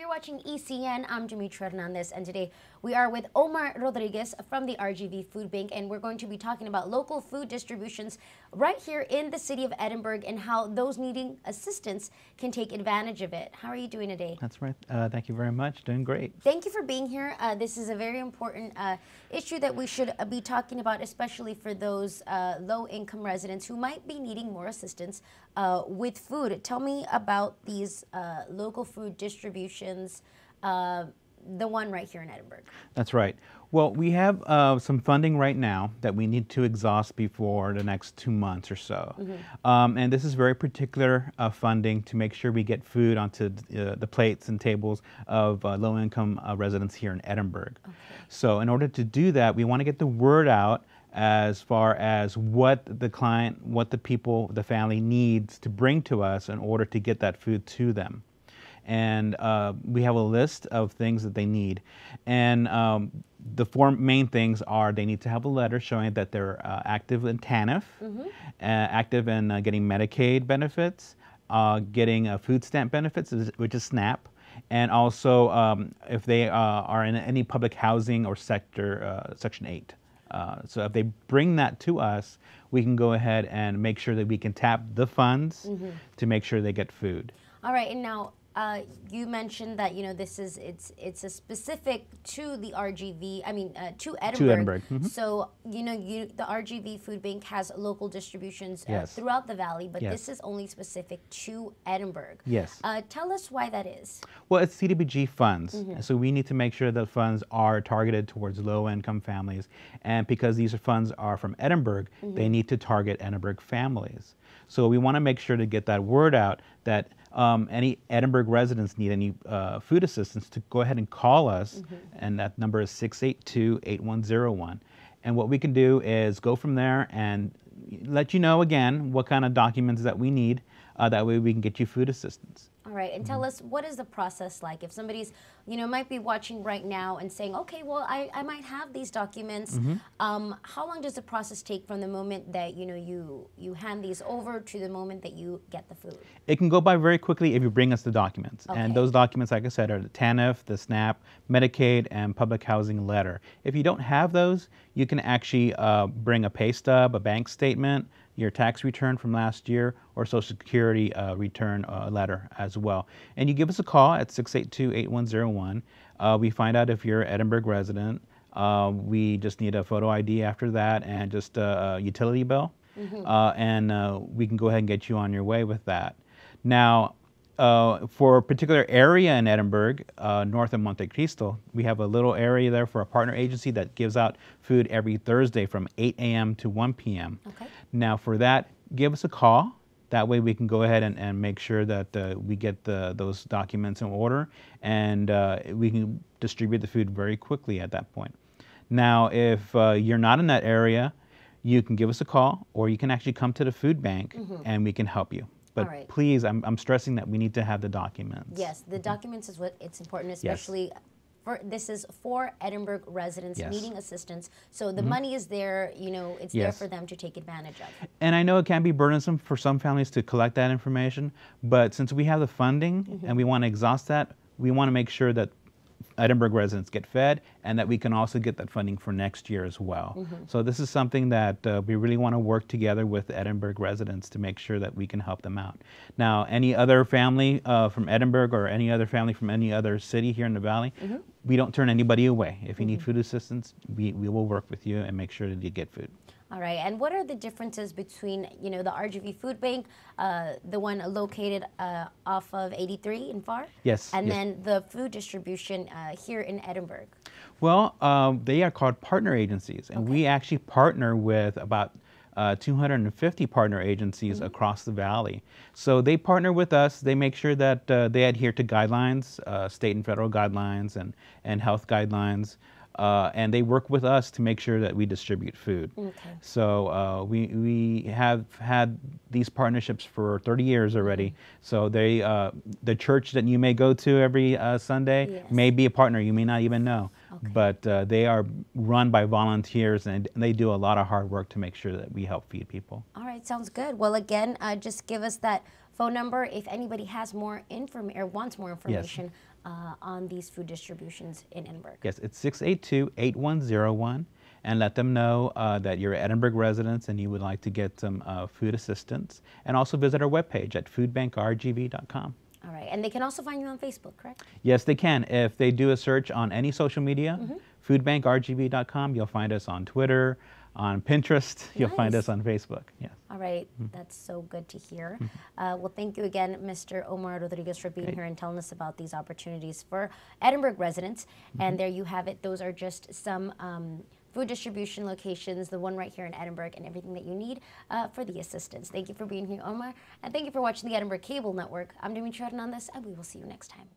You're watching ECN. I'm Demetria Hernandez, and today we are with Omar Rodriguez from the RGV Food Bank, and we're going to be talking about local food distributions right here in the city of Edinburg and how those needing assistance can take advantage of it. How are you doing today? That's right. Thank you very much. Doing great. Thank you for being here. This is a very important issue that we should be talking about, especially for those low-income residents who might be needing more assistance with food. Tell me about these local food distributions, the one right here in Edinburg. That's right. Well, we have some funding right now that we need to exhaust before the next 2 months or so. And this is very particular funding to make sure we get food onto the plates and tables of low-income residents here in Edinburg. Okay. So in order to do that, we want to get the word out as far as what the client, what the people, the family needs to bring to us in order to get that food to them. And we have a list of things that they need. And the four main things are they need to have a letter showing that they're active in TANF, active in getting Medicaid benefits, getting food stamp benefits, which is SNAP, and also if they are in any public housing or sector, Section 8. So if they bring that to us, we can go ahead and make sure that we can tap the funds to make sure they get food. All right, and now you mentioned that this is it's a specific to the RGV. I mean to Edinburg. To Edinburg. So the RGV Food Bank has local distributions Yes. throughout the valley, but Yes. this is only specific to Edinburg. Yes. Tell us why that is. Well, it's CDBG funds, so we need to make sure that funds are targeted towards low-income families, and because these funds are from Edinburg, they need to target Edinburg families. So we want to make sure to get that word out that any Edinburg residents need any food assistance to go ahead and call us, and that number is 682-8101. And what we can do is go from there and let you know again what kind of documents that we need. That way we can get you food assistance. All right, and tell us, what is the process like? If somebody's, might be watching right now and saying, okay, well, I might have these documents. How long does the process take from the moment that, you hand these over to the moment that you get the food? It can go by very quickly if you bring us the documents. Okay. And those documents, like I said, are the TANF, the SNAP, Medicaid, and public housing letter. If you don't have those, you can actually bring a pay stub, a bank statement, your tax return from last year, or Social Security return letter as well. And you give us a call at 682-8101. We find out if you're an Edinburg resident. We just need a photo ID after that and just a utility bill. And we can go ahead and get you on your way with that. Now, for a particular area in Edinburg, north of Monte Cristo, we have a little area there for a partner agency that gives out food every Thursday from 8 a.m. to 1 p.m. Okay. Now for that, give us a call. That way we can go ahead and make sure that we get those documents in order, and we can distribute the food very quickly at that point. Now if you're not in that area, you can give us a call, or you can actually come to the food bank and we can help you. But please, I'm stressing that we need to have the documents. Yes, the documents is what it's important, especially this is for Edinburg residents needing assistance. So the money is there, it's there for them to take advantage of. And I know it can be burdensome for some families to collect that information, but since we have the funding and we want to exhaust that, we want to make sure that Edinburg residents get fed, and that we can also get that funding for next year as well. So this is something that we really want to work together with Edinburg residents to make sure that we can help them out. Now, any other family from Edinburg or any other family from any other city here in the valley, we don't turn anybody away. If you need food assistance, we will work with you and make sure that you get food. All right, and what are the differences between, the RGV Food Bank, the one located off of 83 in Far? Yes. And then the food distribution here in Edinburg? Well, they are called partner agencies, and we actually partner with about 250 partner agencies across the valley. So they partner with us. They make sure that they adhere to guidelines, state and federal guidelines and health guidelines. And they work with us to make sure that we distribute food. Okay. So we have had these partnerships for 30 years already. So they, the church that you may go to every Sunday may be a partner you may not even know. Okay. But they are run by volunteers, and they do a lot of hard work to make sure that we help feed people. All right, sounds good. Well, again, just give us that phone number if anybody has more information or wants more information on these food distributions in Edinburg? Yes, it's 682-8101, and let them know that you're Edinburg residents and you would like to get some food assistance. And also visit our webpage at foodbankrgv.com. All right, and they can also find you on Facebook, correct? Yes, they can. If they do a search on any social media, foodbankrgv.com, you'll find us on Twitter, on Pinterest, you'll find us on Facebook. Yes. All right, that's so good to hear. Well, thank you again, Mr. Omar Rodriguez, for being here and telling us about these opportunities for Edinburg residents. And there you have it. Those are just some food distribution locations, the one right here in Edinburg, and everything that you need for the assistance. Thank you for being here, Omar, and thank you for watching the Edinburg Cable Network. I'm Dimitri Hernandez, and we will see you next time.